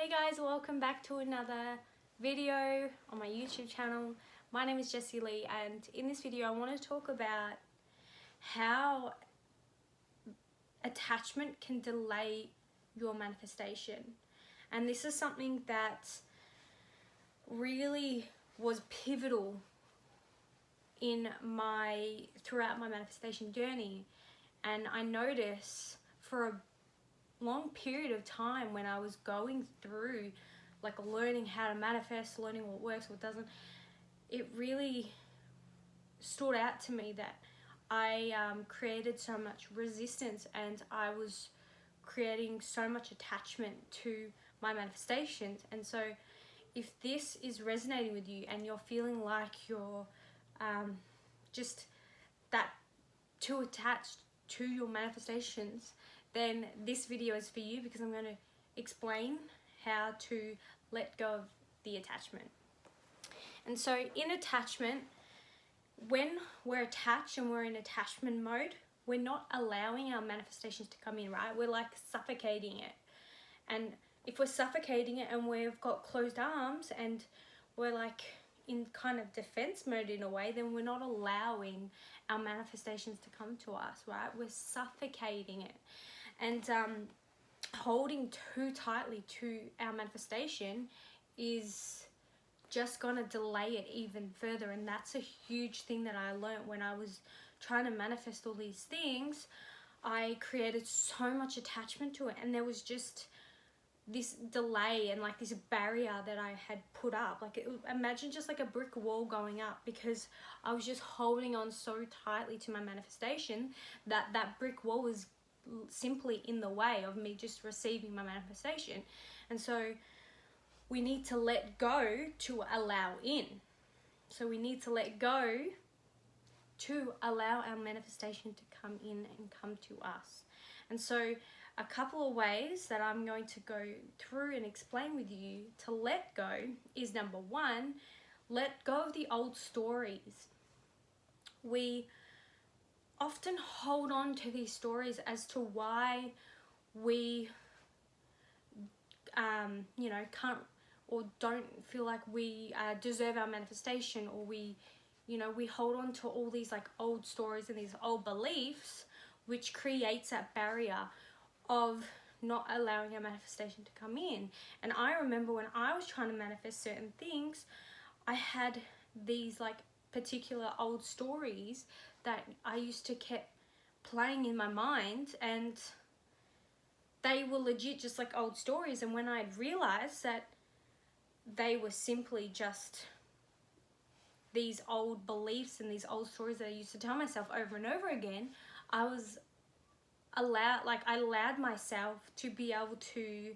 Hey guys, welcome back to another video on my YouTube channel. My name is Jesylee, and in this video I want to talk about how attachment can delay your manifestation. And this is something that really was pivotal in throughout my manifestation journey. And I noticed for a long period of time when I was going through like learning how to manifest, learning what works, what doesn't, it really stood out to me that I created so much resistance and I was creating so much attachment to my manifestations. And so if this is resonating with you and you're feeling like you're just that too attached to your manifestations, then this video is for you, because I'm going to explain how to let go of the attachment. And so in attachment, when we're attached and we're in attachment mode, we're not allowing our manifestations to come in, right? We're like suffocating it. And if we're suffocating it and we've got closed arms and we're like in kind of defense mode in a way, then we're not allowing our manifestations to come to us, right? We're suffocating it. And holding too tightly to our manifestation is just going to delay it even further. And that's a huge thing that I learned when I was trying to manifest all these things. I created so much attachment to it, and there was just this delay and like this barrier that I had put up. Like imagine just like a brick wall going up, because I was just holding on so tightly to my manifestation that that brick wall was simply in the way of me just receiving my manifestation. And so we need to let go to allow in. So we need to let go to allow our manifestation to come in and come to us. And so a couple of ways that I'm going to go through and explain with you to let go is, number one, let go of the old stories. We often hold on to these stories as to why we can't or don't feel like we deserve our manifestation, or we hold on to all these like old stories and these old beliefs, which creates that barrier of not allowing our manifestation to come in. And I remember when I was trying to manifest certain things, I had these like particular old stories that I used to keep playing in my mind, and they were legit just like old stories. And when I realized that they were simply just these old beliefs and these old stories that I used to tell myself over and over again, I allowed myself to be able to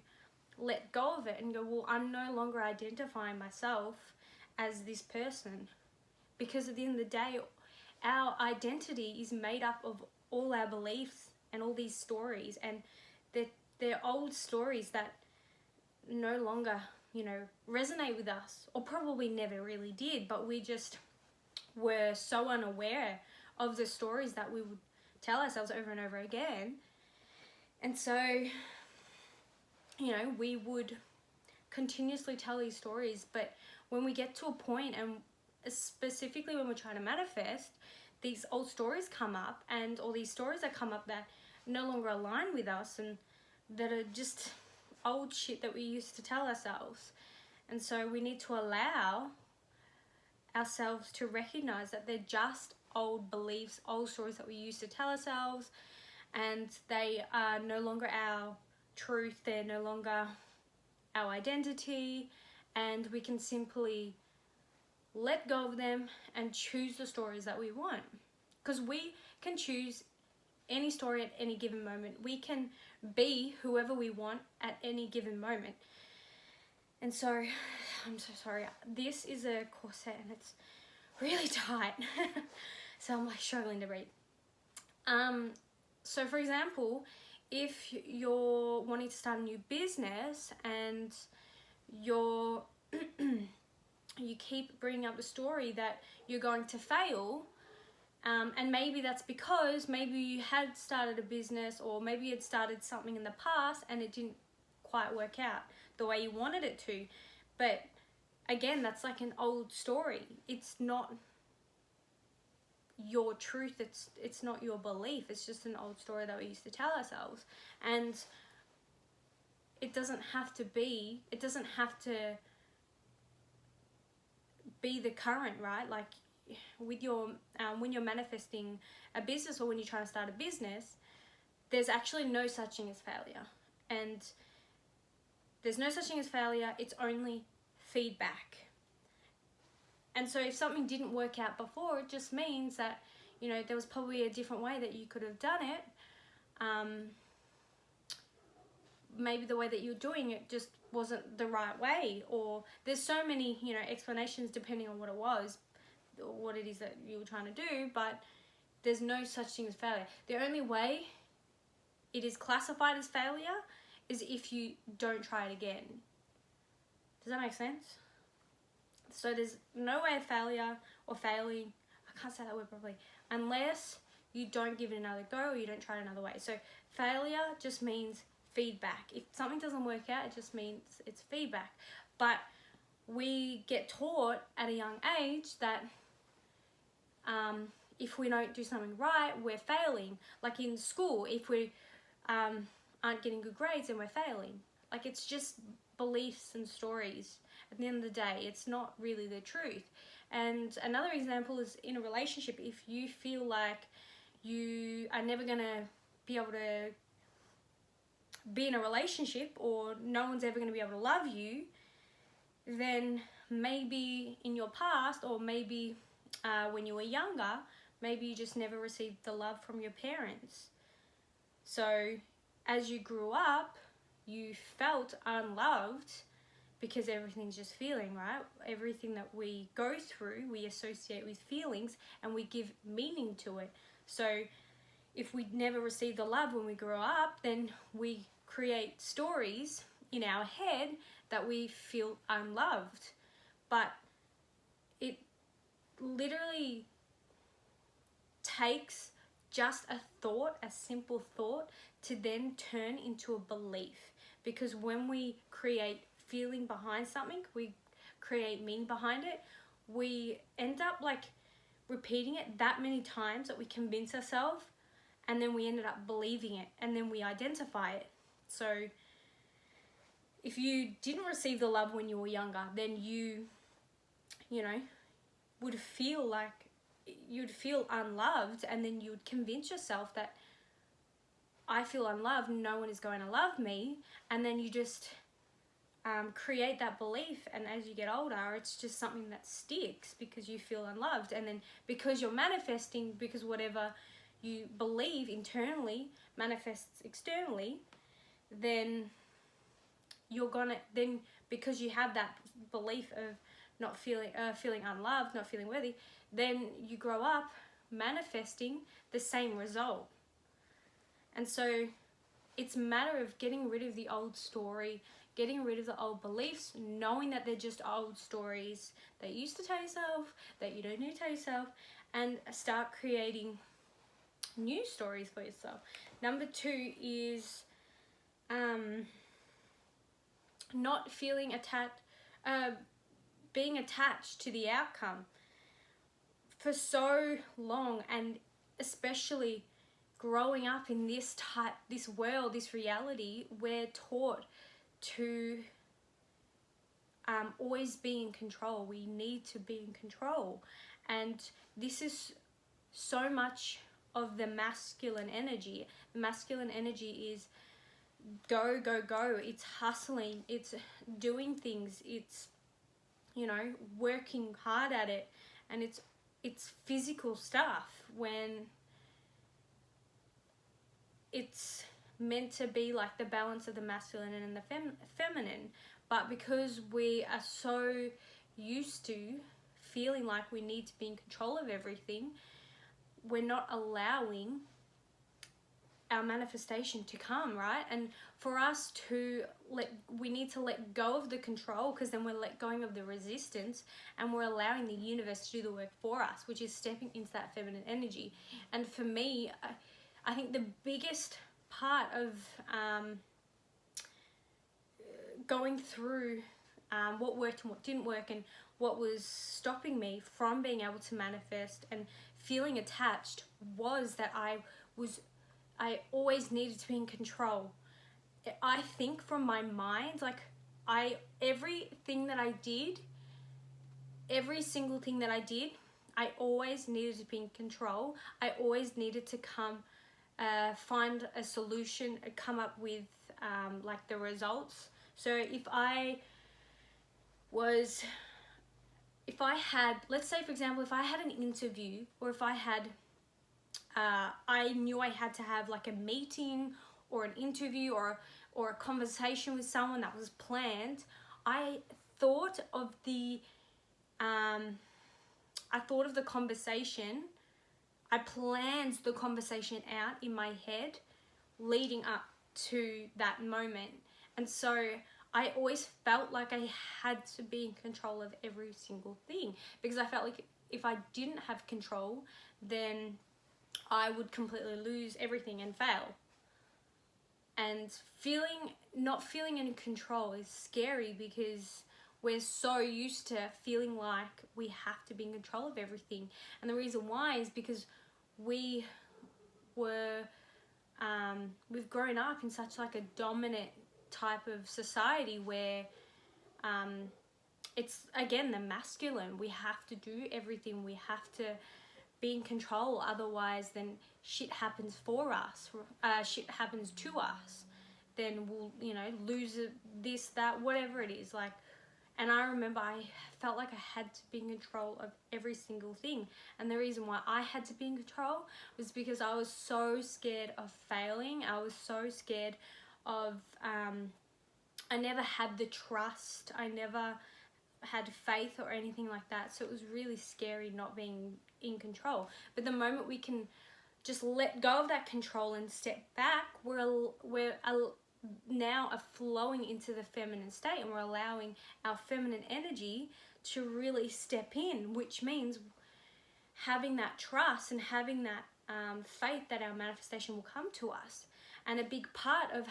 let go of it and go, well, I'm no longer identifying myself as this person, because at the end of the day, our identity is made up of all our beliefs and all these stories, and they're old stories that no longer, resonate with us, or probably never really did, but we just were so unaware of the stories that we would tell ourselves over and over again. And so, we would continuously tell these stories, but when we get to a point, and specifically when we're trying to manifest, these old stories come up, and all these stories that come up that no longer align with us and that are just old shit that we used to tell ourselves. And so we need to allow ourselves to recognize that they're just old beliefs, old stories that we used to tell ourselves, and they are no longer our truth, they're no longer our identity, and we can simply let go of them and choose the stories that we want. Because we can choose any story at any given moment. We can be whoever we want at any given moment. And so, I'm so sorry, this is a corset and it's really tight. So I'm like struggling to breathe. So for example, if you're wanting to start a new business and you keep bringing up the story that you're going to fail, and maybe that's because maybe you had started a business, or maybe you had started something in the past and it didn't quite work out the way you wanted it to. But again, that's like an old story. It's not your truth, it's not your belief. It's just an old story that we used to tell ourselves. And it doesn't have to be the current, right? Like with your when you're manifesting a business, or when you're trying to start a business, there's actually no such thing as failure. And there's no such thing as failure, it's only feedback. And so if something didn't work out before, it just means that, you know, there was probably a different way that you could have done it. Maybe the way that you're doing it just wasn't the right way, or there's so many, you know, explanations depending on what it was, or what it is that you were trying to do, but there's no such thing as failure. The only way it is classified as failure is if you don't try it again. Does that make sense? So there's no way of failure or failing, I can't say that word properly, unless you don't give it another go or you don't try it another way. So failure just means feedback. If something doesn't work out, it just means it's feedback. But we get taught at a young age that if we don't do something right, we're failing. Like in school, if we aren't getting good grades, then we're failing. Like it's just beliefs and stories. At the end of the day, it's not really the truth. And another example is in a relationship. If you feel like you are never going to be able to be in a relationship, or no one's ever going to be able to love you, then maybe in your past, or maybe when you were younger, maybe you just never received the love from your parents. So as you grew up, you felt unloved, because everything's just feeling, right? Everything that we go through, we associate with feelings and we give meaning to it. So if we never receive the love when we grow up, then we create stories in our head that we feel unloved. But it literally takes just a thought, a simple thought, to then turn into a belief. Because when we create feeling behind something, we create meaning behind it, we end up like repeating it that many times that we convince ourselves, and then we ended up believing it, and then we identify it. So if you didn't receive the love when you were younger, then you know, would feel like you'd feel unloved, and then you would convince yourself that I feel unloved, no one is going to love me, and then you just create that belief. And as you get older, it's just something that sticks because you feel unloved. And then because you're manifesting, because whatever you believe internally manifests externally, then you're gonna, then because you have that belief of not feeling unloved, not feeling worthy, then you grow up manifesting the same result. And so it's a matter of getting rid of the old story, getting rid of the old beliefs, knowing that they're just old stories that you used to tell yourself, that you don't need to tell yourself, and start creating new stories for yourself. Number 2 is not feeling attached, being attached to the outcome. For so long, and especially growing up in this world, this reality, we're taught to always be in control. We need to be in control. And this is so much of the masculine energy. The masculine energy is go, go, go. It's hustling. It's doing things. It's, you know, working hard at it. And it's physical stuff, when it's meant to be like the balance of the masculine and the feminine. But because we are so used to feeling like we need to be in control of everything, we're not allowing our manifestation to come, right? And for us to we need to let go of the control, because then we're let going of the resistance, and we're allowing the universe to do the work for us, which is stepping into that feminine energy. And for me, I think the biggest part of going through what worked and what didn't work, and what was stopping me from being able to manifest and feeling attached, was that I always needed to be in control. I think from my mind, like everything that I did, every single thing that I did, I always needed to be in control. I always needed to find a solution, come up with like the results. So if I had, let's say for example, if I had an interview, or if I had, I knew I had to have like a meeting or an interview or a conversation with someone that was planned, I thought of the conversation. I planned the conversation out in my head leading up to that moment. And so I always felt like I had to be in control of every single thing, because I felt like if I didn't have control, then I would completely lose everything and fail. And not feeling in control is scary, because we're so used to feeling like we have to be in control of everything. And the reason why is because we've grown up in such like a dominant type of society where it's, again, the masculine. We have to do everything. We have to be in control. Otherwise, then shit happens for us. Shit happens to us. Then we'll, lose this, that, whatever it is. Like, and I remember I felt like I had to be in control of every single thing. And the reason why I had to be in control was because I was so scared of failing. I was so scared of, I never had the trust. I never had faith or anything like that. So it was really scary not being in control. But the moment we can just let go of that control and step back, we're now are flowing into the feminine state, and we're allowing our feminine energy to really step in, which means having that trust and having that faith that our manifestation will come to us. And a big part of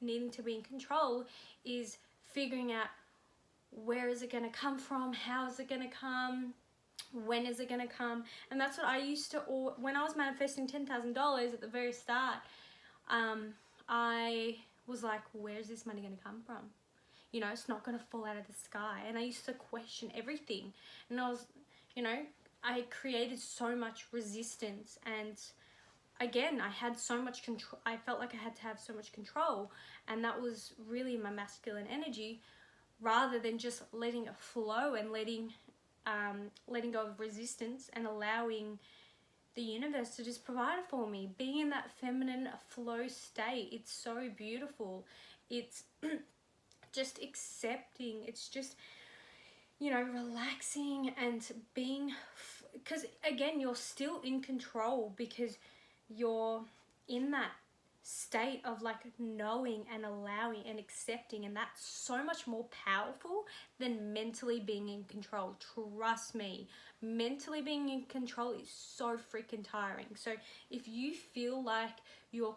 needing to be in control is figuring out, where is it going to come from, how is it going to come, when is it going to come. And that's what I used to, when I was manifesting $10,000 at the very start, I was like, where's this money going to come from? It's not going to fall out of the sky. And I used to question everything. And I was, I created so much resistance. And again, I had so much control. I felt like I had to have so much control. And that was really my masculine energy, rather than just letting it flow and letting go of resistance and allowing the universe to just provide for me. Being in that feminine flow state, it's so beautiful. It's just accepting. It's just, relaxing and being, because again, you're still in control, because you're in that state of like knowing and allowing and accepting, and that's so much more powerful than mentally being in control. Trust me, mentally being in control is so freaking tiring. So if you feel like you're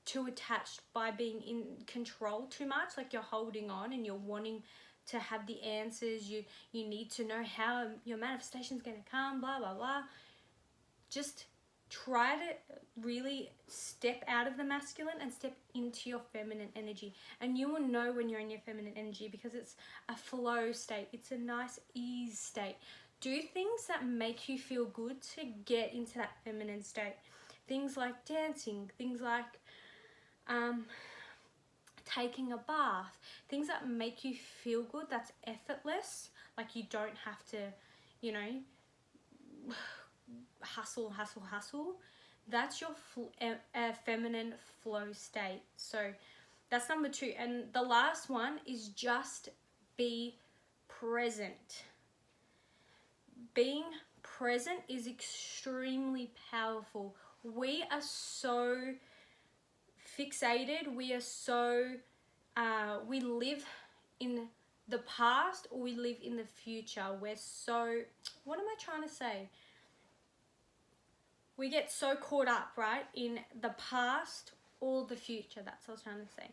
too attached by being in control too much, like you're holding on and you're wanting to have the answers, you need to know how your manifestation is going to come, blah blah blah, just try to really step out of the masculine and step into your feminine energy. And you will know when you're in your feminine energy, because it's a flow state. It's a nice ease state. Do things that make you feel good to get into that feminine state. Things like dancing, things like taking a bath, things that make you feel good, that's effortless. Like you don't have to, hustle. That's your feminine flow state. So that's number 2. And the last one is just be present. Being present is extremely powerful. We are so fixated. We are so we live in the past, or we live in the future. We're so, what am I trying to say? We get so caught up, right, in the past or the future. That's what I was trying to say.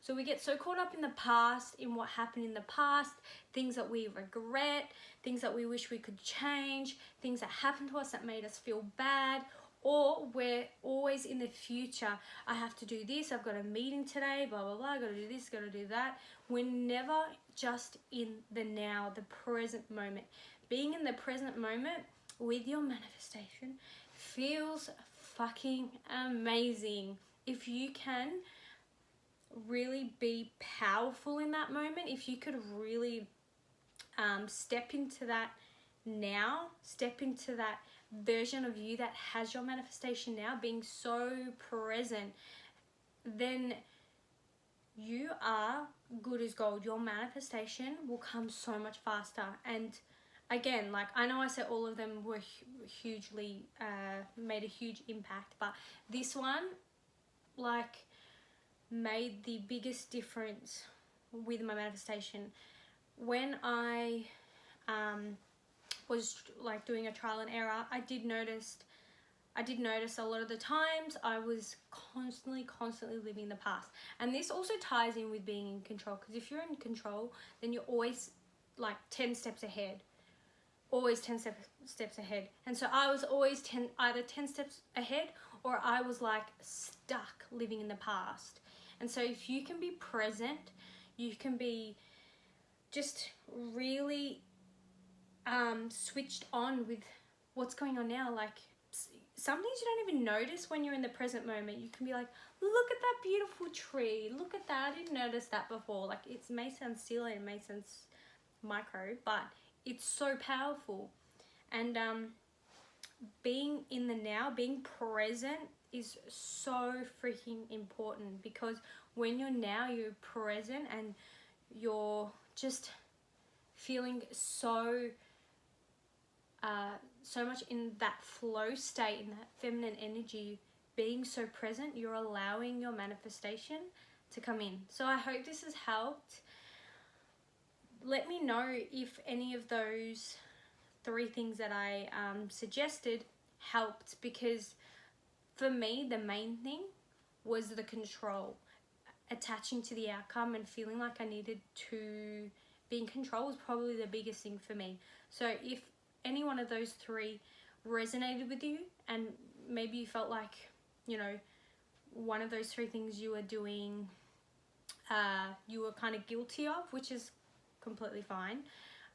So we get so caught up in the past, in what happened in the past, things that we regret, things that we wish we could change, things that happened to us that made us feel bad, or we're always in the future. I have to do this, I've got a meeting today, blah, blah, blah, I gotta do this, gotta do that. We're never just in the now, the present moment. Being in the present moment with your manifestation feels fucking amazing. If you can really be powerful in that moment, if you could really step into that now, step into that version of you that has your manifestation now, being so present, then you are good as gold. Your manifestation will come so much faster. And again, like, I know I said all of them were hugely made a huge impact, but this one, like, made the biggest difference with my manifestation. When I was like doing a trial and error, I did notice a lot of the times I was constantly living the past. And this also ties in with being in control, because if you're in control, then you're always like 10 steps ahead. Always 10 steps ahead. And so I was always either 10 steps ahead, or I was like stuck living in the past. And so if you can be present, you can be just really switched on with what's going on now. Like, some things you don't even notice when you're in the present moment. You can be like, look at that beautiful tree, look at that, I didn't notice that before. Like, it may sound silly, it may sound micro, but it's so powerful. And being in the now, being present is so freaking important, because when you're present and you're just feeling so much in that flow state, in that feminine energy, being so present, you're allowing your manifestation to come in. So I hope this has helped. Let me know if any of those 3 things that I suggested helped, because for me, the main thing was the control. Attaching to the outcome and feeling like I needed to be in control was probably the biggest thing for me. So if any one of those 3 resonated with you, and maybe you felt like, you know, one of those 3 things you were doing, you were kind of guilty of, which is completely fine,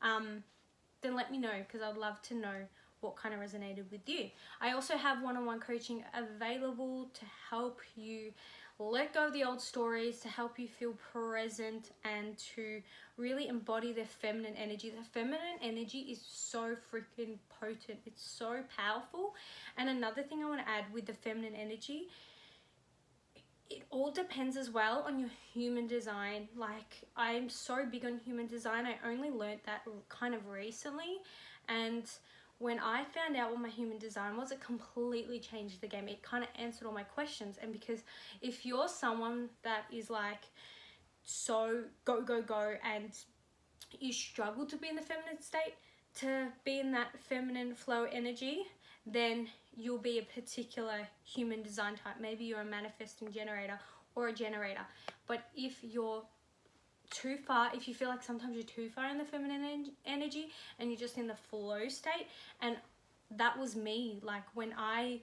then let me know, because I'd love to know what kind of resonated with you. I also have one-on-one coaching available to help you let go of the old stories, to help you feel present, and to really embody the feminine energy. The feminine energy is so freaking potent. It's so powerful. And another thing I want to add with the feminine energy, it all depends as well on your human design. Like, I'm so big on human design. I only learned that kind of recently, and when I found out what my human design was, it completely changed the game. It kind of answered all my questions. And because if you're someone that is like so go, go, go, and you struggle to be in the feminine state, to be in that feminine flow energy, then you'll be a particular human design type. Maybe you're a manifesting generator or a generator. But if you're too far, if you feel like sometimes you're too far in the feminine energy and you're just in the flow state, and that was me, like when I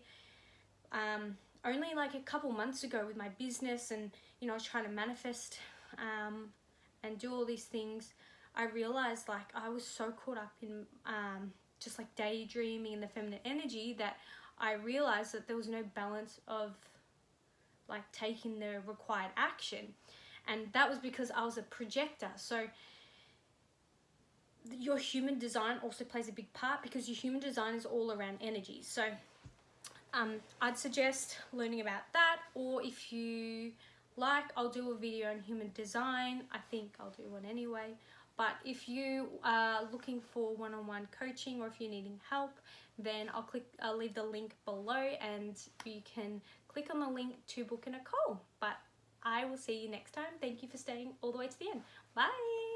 only like a couple months ago with my business, and you know, I was trying to manifest and do all these things, I realized like I was so caught up in just like daydreaming in the feminine energy, that I realized that there was no balance of like taking the required action. And that was because I was a projector. So your human design also plays a big part, because your human design is all around energy. So I'd suggest learning about that, or if you like, I'll do a video on human design. I think I'll do one anyway. But if you are looking for one-on-one coaching, or if you're needing help, then I'll leave the link below, and you can click on the link to book in a call. But I will see you next time. Thank you for staying all the way to the end. Bye.